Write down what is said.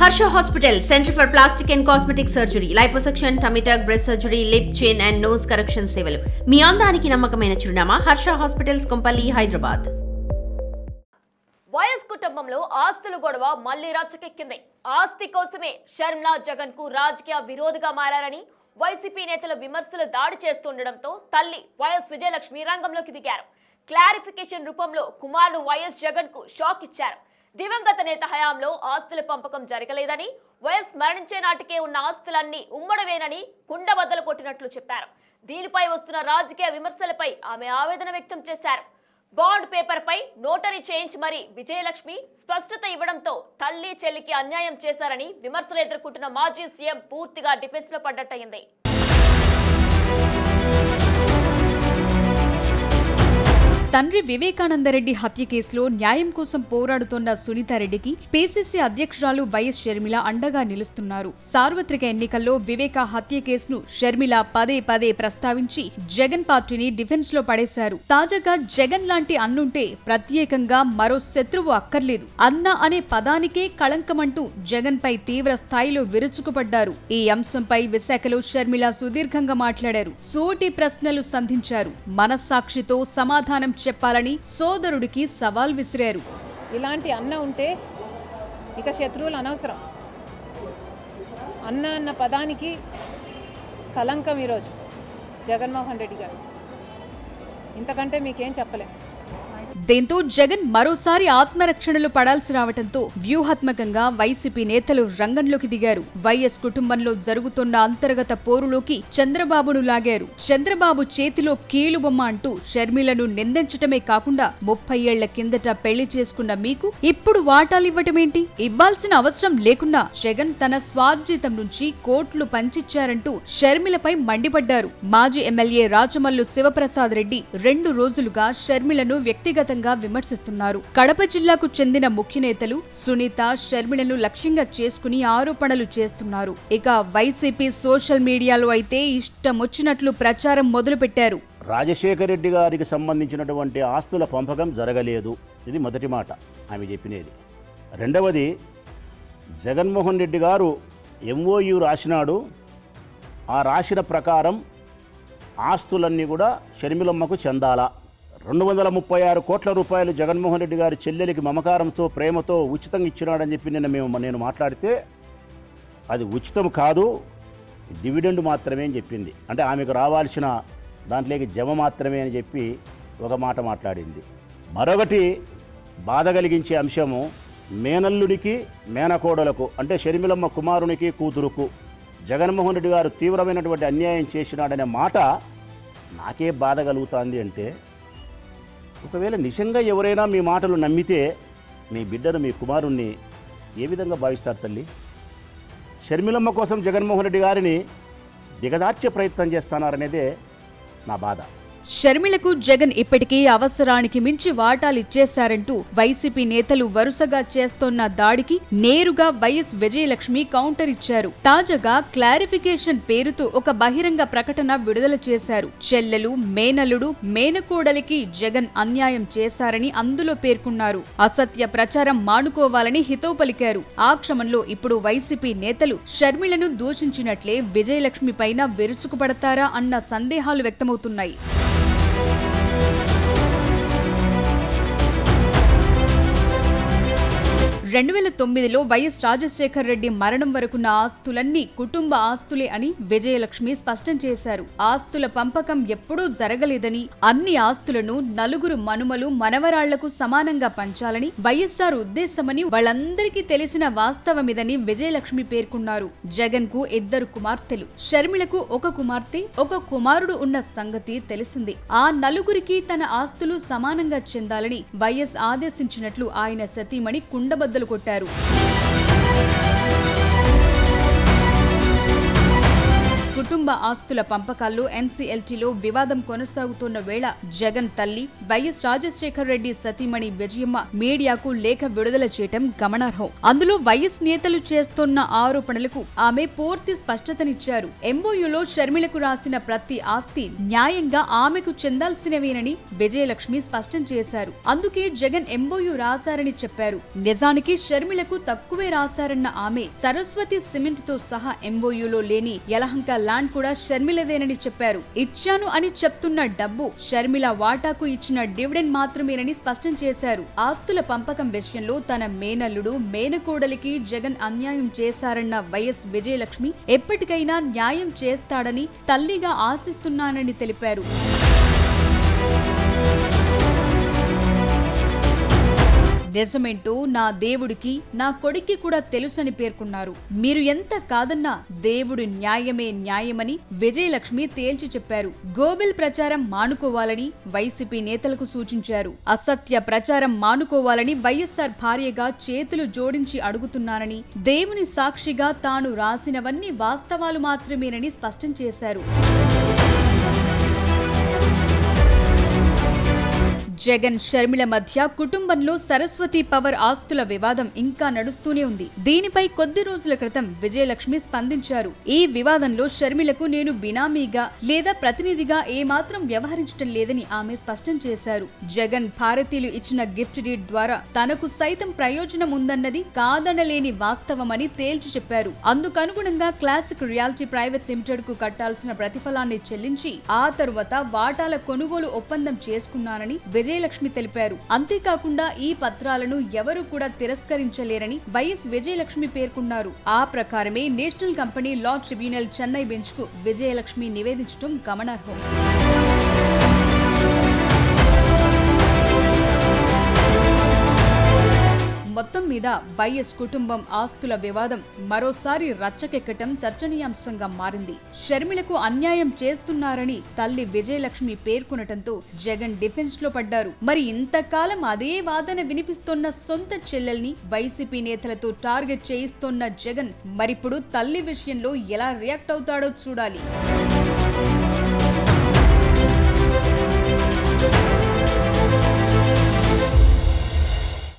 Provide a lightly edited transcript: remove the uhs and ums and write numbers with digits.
Harsha Hospital, Center for Plastic and Cosmetic Surgery, Liposuction, Tummy tuck, breast surgery, lip, chin and nose correction సేవలు. మీ అందానికి నమ్మకమైన చిరునామా Harsha hospitals Kompally, Hyderabad. YS కుటుంబంలో ఆస్తుల గొడవ మళ్లీ రచ్చకెక్కింది. ఆస్తి కోసమే షర్మిలా జగన్ కు రాజకీయ విరోధిగా మారారని వైసీపీ నేతల విమర్శలు దాడి చేస్తుండటంతో తల్లి వైఎస్ విజయలక్ష్మి రంగంలోకి దిగారు. క్లారిఫికేషన్ రూపంలో కుమారుడు వైఎస్ జగన్ కు షాక్ ఇచ్చారు. దివంగత నేత హయాంలో ఆస్తుల పంపకం జరగలేదని, వైఎస్ మరణించే నాటికే ఉన్న ఆస్తులన్నీ ఉమ్మడవేనని కుండబద్దలు కొట్టినట్లు చెప్పారు. దీనిపై వస్తున్న రాజకీయ విమర్శలపై ఆమె ఆవేదన వ్యక్తం చేశారు. బాండ్ పేపర్ పై నోటరీ చేయించి మరి విజయలక్ష్మి స్పష్టత ఇవ్వడంతో తల్లి చెల్లికి అన్యాయం చేశారని విమర్శలు ఎదుర్కొంటున్న మాజీ సీఎం పూర్తిగా డిఫెన్స్ లో పడ్డట్టయింది. తండ్రి వివేకానందరెడ్డి హత్య కేసులో న్యాయం కోసం పోరాడుతోన్న సునీతారెడ్డికి పీసీసీ అధ్యక్షురాలు వైఎస్ షర్మిల అండగా నిలుస్తున్నారు. సార్వత్రిక ఎన్నికల్లో వివేక హత్య కేసును షర్మిల పదే పదే ప్రస్తావించి జగన్ పార్టీని డిఫెన్స్ లో పడేశారు. తాజాగా జగన్ లాంటి అన్నుంటే ప్రత్యేకంగా మరో శత్రువు అక్కర్లేదు అన్న అనే పదానికే కళంకమంటూ జగన్ పై తీవ్ర స్థాయిలో విరుచుకుపడ్డారు. ఈ అంశంపై విశాఖలో షర్మిల సుదీర్ఘంగా మాట్లాడారు. సూటి ప్రశ్నలు సంధించారు. మనస్సాక్షితో సమాధానం చెప్పాలని సోదరుడికి సవాల్ విసిరారు. ఇలాంటి అన్న ఉంటే ఇక శత్రువులు అనవసరం. అన్న పదానికి కలంకం ఈరోజు జగన్మోహన్ రెడ్డి గారు. ఇంతకంటే మీకేం చెప్పలేం. దీంతో జగన్ మరోసారి ఆత్మరక్షణలో పడాల్సి రావడంతో వ్యూహాత్మకంగా వైసీపీ నేతలు రంగంలోకి దిగారు. వైఎస్ కుటుంబంలో జరుగుతున్న అంతర్గత పోరులోకి చంద్రబాబును లాగారు. చంద్రబాబు చేతిలో కీలుబొమ్మ అంటూ షర్మిలను నిందించటమే కాకుండా 30 ఏళ్ల కిందట పెళ్లి చేసుకున్న మీకు ఇప్పుడు వాటాలివ్వటమేంటి, ఇవ్వాల్సిన అవసరం లేకున్నా జగన్ తన స్వార్జితం నుంచి కోట్లు పంచిచ్చారంటూ షర్మిలపై మండిపడ్డారు. మాజీ ఎమ్మెల్యే రాచమల్లు శివప్రసాద్ రెడ్డి 2 రోజులుగా షర్మిలను వ్యక్తిగతంగా విమర్శిస్తున్నారు. కడప జిల్లాకు చెందిన ముఖ్య నేతలు సునీత, షర్మిలను లక్ష్యంగా చేసుకుని ఆరోపణలు చేస్తున్నారు. ఇక వైసీపీ సోషల్ మీడియాలో అయితే ఇష్టమొచ్చినట్లు ప్రచారం మొదలుపెట్టారు. రాజశేఖర రెడ్డి గారికి సంబంధించినటువంటి ఆస్తుల పంపకం జరగలేదు. ఇది మొదటి మాట ఆమె చెప్పినది. రెండవది, జగన్మోహన్ రెడ్డి గారు ఎంఓయు రాసినాడు. ఆ రాసిన ప్రకారం ఆస్తులన్నీ కూడా షర్మిలమ్మకు చెందాలా. 236 కోట్ల రూపాయలు జగన్మోహన్ రెడ్డి గారి చెల్లెలికి మమకారంతో, ప్రేమతో ఉచితంగా ఇచ్చినాడని చెప్పి నేను మాట్లాడితే అది ఉచితం కాదు, డివిడెండ్ మాత్రమే అని చెప్పింది. అంటే ఆమెకు రావాల్సిన దాంట్లోకి జమ మాత్రమే అని చెప్పి ఒక మాట మాట్లాడింది. మరొకటి బాధ కలిగించే అంశము, మేనల్లునికి మేనకోడలకు అంటే షర్మిలమ్మ కుమారునికి కూతురుకు జగన్మోహన్ రెడ్డి గారు తీవ్రమైనటువంటి అన్యాయం చేసినాడనే మాట నాకే బాధ కలుగుతుంది. అంటే ఒకవేళ నిజంగా ఎవరైనా మీ మాటలు నమ్మితే మీ బిడ్డను, మీ కుమారుణ్ణి ఏ విధంగా భావిస్తారు తల్లి? షర్మిలమ్మ కోసం జగన్మోహన్ రెడ్డి గారిని దిగదార్చే ప్రయత్నం చేస్తున్నారనేదే నా బాధ. షర్మిలకు జగన్ ఇప్పటికీ అవసరానికి మించి వాటాలిచ్చేశారంటూ వైసీపీ నేతలు వరుసగా చేస్తోన్న దాడికి నేరుగా వైఎస్ విజయలక్ష్మి కౌంటర్ ఇచ్చారు. తాజాగా క్లారిఫికేషన్ పేరుతో ఒక బహిరంగ ప్రకటన విడుదల చేశారు. చెల్లెలు, మేనల్లుడు, మేనకోడలికి జగన్ అన్యాయం చేశారని అందులో పేర్కొన్నారు. అసత్య ప్రచారం మానుకోవాలని హితవు పలికారు. ఆ క్రమంలో ఇప్పుడు వైసీపీ నేతలు షర్మిలను దూషించినట్లే విజయలక్ష్మి పైన విరుచుకుపడతారా అన్న సందేహాలు వ్యక్తమవుతున్నాయి. 2009లో వైఎస్ రాజశేఖర రెడ్డి మరణం వరకున్న ఆస్తులన్నీ కుటుంబ ఆస్తులే అని విజయలక్ష్మి స్పష్టం చేశారు. ఆస్తుల పంపకం ఎప్పుడూ జరగలేదని, అన్ని ఆస్తులను నలుగురు మనుమలు, మనవరాళ్లకు సమానంగా పంచాలని వైఎస్ఆర్ ఉద్దేశమని వాళ్ళందరికీ తెలిసిన వాస్తవమిదని విజయలక్ష్మి పేర్కొన్నారు. జగన్ కు 2 కుమార్తెలు, షర్మిలకు 1 కుమార్తె, 1 కుమారుడు ఉన్న సంగతి తెలిసింది. ఆ నలుగురికి తన ఆస్తులు సమానంగా చెందాలని వైఎస్ ఆదేశించినట్లు ఆయన సతీమణి కుండబద్దలు కొట్టారు. కుటుంబ కుటుంబ ఆస్తుల పంపకాల్లో ఎన్సీఎల్టీలో వివాదం కొనసాగుతున్న వేళ జగన్ తల్లి వైఎస్ రాజశేఖర్ రెడ్డి సతీమణి విజయమ్మ మీడియాకు లేఖ విడుదల చేయటం గమనార్హం. అందులో వైఎస్ నేతలు చేస్తున్న ఆరోపణలకు ఆమె పూర్తి స్పష్టతనిచ్చారు. ఎంఓయూలో షర్మిలకు రాసిన ప్రతి ఆస్తి న్యాయంగా ఆమెకు చెందాల్సినవేనని విజయలక్ష్మి స్పష్టం చేశారు. అందుకే జగన్ ఎంఓయూ రాశారని చెప్పారు. నిజానికి షర్మిలకు తక్కువే రాశారన్న ఆమె సరస్వతి సిమెంట్ తో సహా ఎంఓయూలో లేని యలహంక ల్యాండ్ కూడా షర్మిలదేనని చెప్పారు. ఇచ్చాను అని చెప్తున్న డబ్బు షర్మిల వాటాకు ఇచ్చిన డివిడెండ్ మాత్రమేనని స్పష్టం చేశారు. ఆస్తుల పంపకం విషయంలో తన మేనల్లుడు మేనకోడలికి జగన్ అన్యాయం చేశారన్న వైఎస్ విజయలక్ష్మి ఎప్పటికైనా న్యాయం చేస్తాడని తల్లిగా ఆశిస్తున్నానని తెలిపారు. నిజమేంటో నా దేవుడికి నా కొడుక్కి కూడా తెలుసని పేర్కొన్నారు. మీరు ఎంత కాదన్నా దేవుడు న్యాయమే న్యాయమని విజయలక్ష్మి తేల్చి చెప్పారు. గోబెల్ ప్రచారం మానుకోవాలని వైసీపీ నేతలకు సూచించారు. అసత్య ప్రచారం మానుకోవాలని వైఎస్ఆర్ భార్యగా చేతులు జోడించి అడుగుతున్నానని, దేవుని సాక్షిగా తాను రాసినవన్నీ వాస్తవాలు మాత్రమేనని స్పష్టం చేశారు. జగన్ షర్మిల మధ్య కుటుంబంలో సరస్వతి పవర్ ఆస్తుల వివాదం ఇంకా నడుస్తూనే ఉంది. దీనిపై కొద్ది రోజుల క్రితం విజయలక్ష్మి స్పందించారు. ఈ వివాదంలో షర్మిలకు నేను బినామీగా లేదా ప్రతినిధిగా ఏమాత్రం వ్యవహరించడం లేదని ఆమె స్పష్టం చేశారు. జగన్ భారతీయులు ఇచ్చిన గిఫ్ట్ డీడ్ ద్వారా తనకు సైతం ప్రయోజనం ఉందన్నది కాదనలేని వాస్తవమని తేల్చి చెప్పారు. అందుకనుగుణంగా క్లాసిక్ రియాలిటీ ప్రైవేట్ లిమిటెడ్ కు కట్టాల్సిన ప్రతిఫలాన్ని చెల్లించి ఆ తరువాత వాటాల కొనుగోలు ఒప్పందం చేసుకున్నానని విజయలక్ష్మి తెలిపారు. అంతేకాకుండా ఈ పత్రాలను ఎవరూ కూడా తిరస్కరించలేరని వైఎస్ విజయలక్ష్మి పేర్కొన్నారు. ఆ ప్రకారమే national company law tribunal Chennai bench కు విజయలక్ష్మి నివేదించడం గమనార్హం. మొత్తం మీద వైఎస్ కుటుంబం ఆస్తుల వివాదం మరోసారి రచ్చకెక్కటం చర్చనీయాంశంగా మారింది. షర్మిలకు అన్యాయం చేస్తున్నారని తల్లి విజయలక్ష్మి పేర్కొనటంతో జగన్ డిఫెన్స్ లో పడ్డారు. మరి ఇంతకాలం అదే వాదన వినిపిస్తున్న సొంత చెల్లెల్ని వైసీపీ నేతలతో టార్గెట్ చేయిస్తోన్న జగన్ మరిప్పుడు తల్లి విషయంలో ఎలా రియాక్ట్ అవుతాడో చూడాలి.